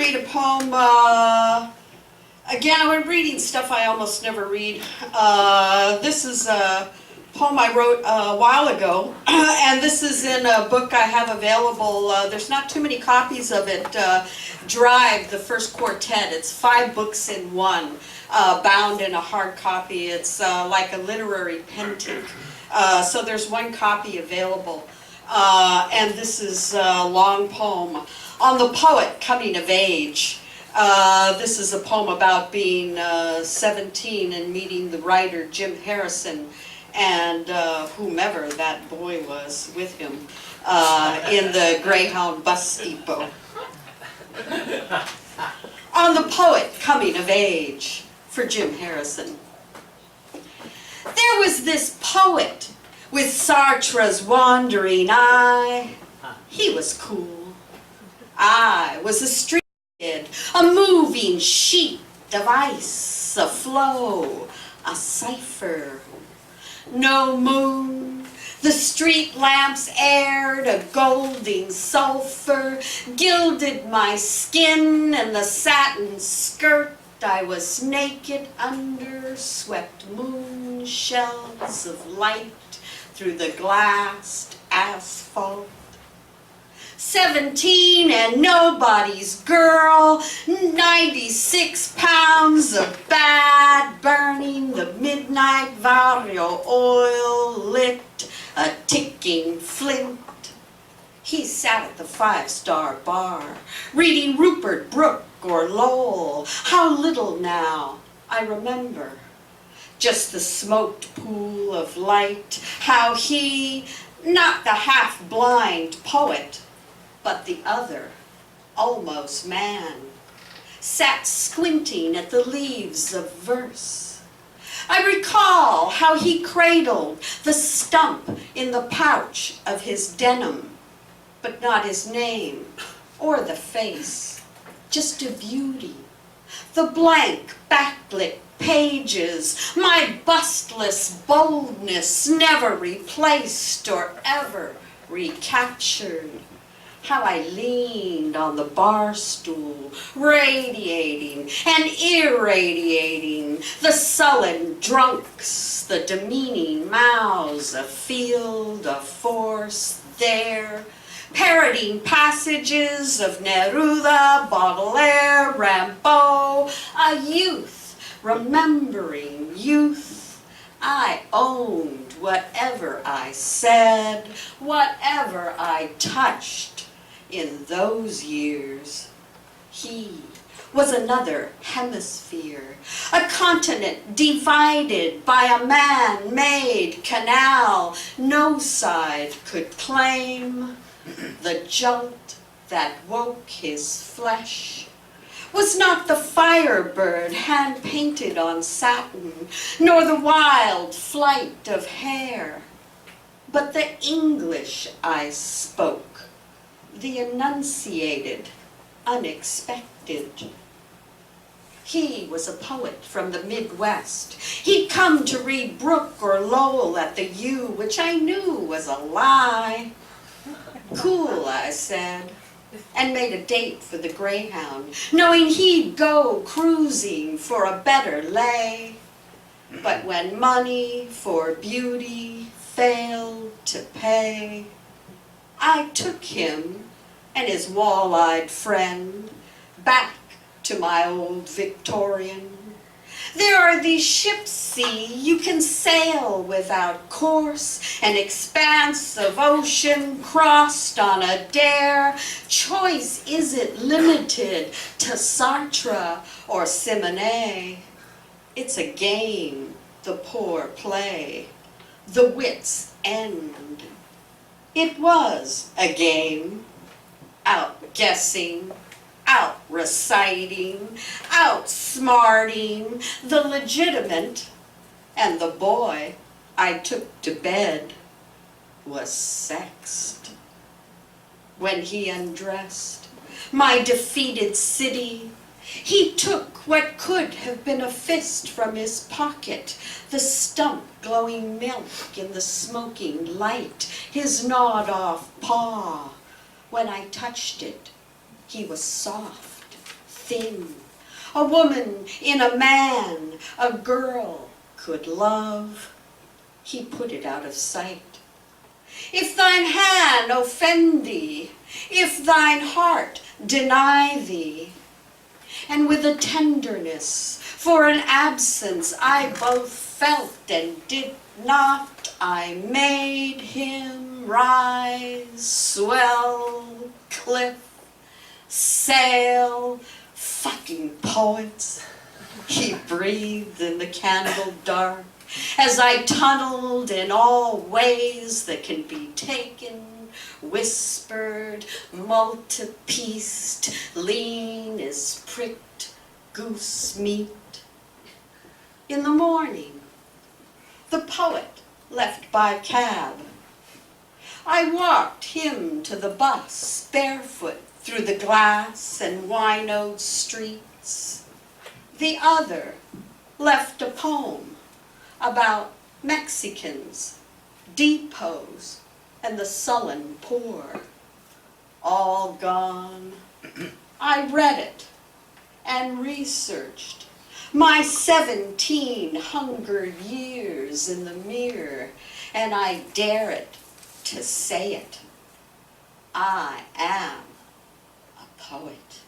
read a poem. Again, I'm reading stuff I almost never read. This is a poem I wrote a while ago, and this is in a book I have available. There's not too many copies of it. Drive, the first quartet. It's 5 books in one, bound in a hard copy. It's like a literary pentateuch. So there's one copy available. And this is a long poem on the poet coming of age. This is a poem about being 17 and meeting the writer Jim Harrison and whomever that boy was with him in the Greyhound bus depot. On the poet coming of age for Jim Harrison. There was this poet with Sartre's wandering eye. He was cool. I was a street kid, a moving sheet of ice, a flow, a cipher. No moon, the street lamps aired a golden sulphur, gilded my skin and the satin skirt I was naked under, swept moon shells of light through the glassed asphalt. 17 and nobody's girl, 96 pounds of bad burning, the midnight Vario oil lit a ticking flint. He sat at the 5-star bar, reading Rupert Brooke or Lowell. How little now I remember. Just the smoked pool of light, how he, not the half-blind poet, but the other, almost man, sat squinting at the leaves of verse. I recall how he cradled the stump in the pouch of his denim, but not his name or the face, just a beauty. The blank backlit pages, my bustless boldness never replaced or ever recaptured. How I leaned on the bar stool, radiating and irradiating the sullen drunks, the demeaning mouths, a field of force there, parroting passages of Neruda, Baudelaire, Rimbaud, a youth remembering youth. I owned whatever I said, whatever I touched in those years. He was another hemisphere, a continent divided by a man-made canal no side could claim. The jolt that woke his flesh was not the firebird hand-painted on satin, nor the wild flight of hair, but the English I spoke, the enunciated, unexpected. He was a poet from the Midwest. He'd come to read Brooke or Lowell at the U, which I knew was a lie. Cool, I said, and made a date for the Greyhound, knowing he'd go cruising for a better lay. But when money for beauty failed to pay, I took him and his wall-eyed friend back to my old Victorian. There are these ships, see, you can sail without course, an expanse of ocean crossed on a dare. Choice isn't limited to Sartre or Simonet. It's a game the poor play, the wit's end. It was a game, outguessing, out-reciting, outsmarting the legitimate, and the boy I took to bed was sexed. When he undressed my defeated city, he took what could have been a fist from his pocket, the stump glowing milk in the smoking light, his gnawed-off paw. When I touched it, he was soft, thin, a woman in a man, a girl could love. He put it out of sight. If thine hand offend thee, if thine heart deny thee, and with a tenderness for an absence I both felt and did not, I made him rise, swell, cliff, sail, fucking poets. He breathed in the candle dark as I tunneled in all ways that can be taken, whispered, multi-pieced, lean as pricked goose meat. In the morning, the poet left by cab. I walked him to the bus, barefoot through the glass and winowed streets. The other left a poem about Mexicans, depots, and the sullen poor. All gone. I read it and researched my 17 hungered years in the mirror, and I dare it to say it. I am a poet.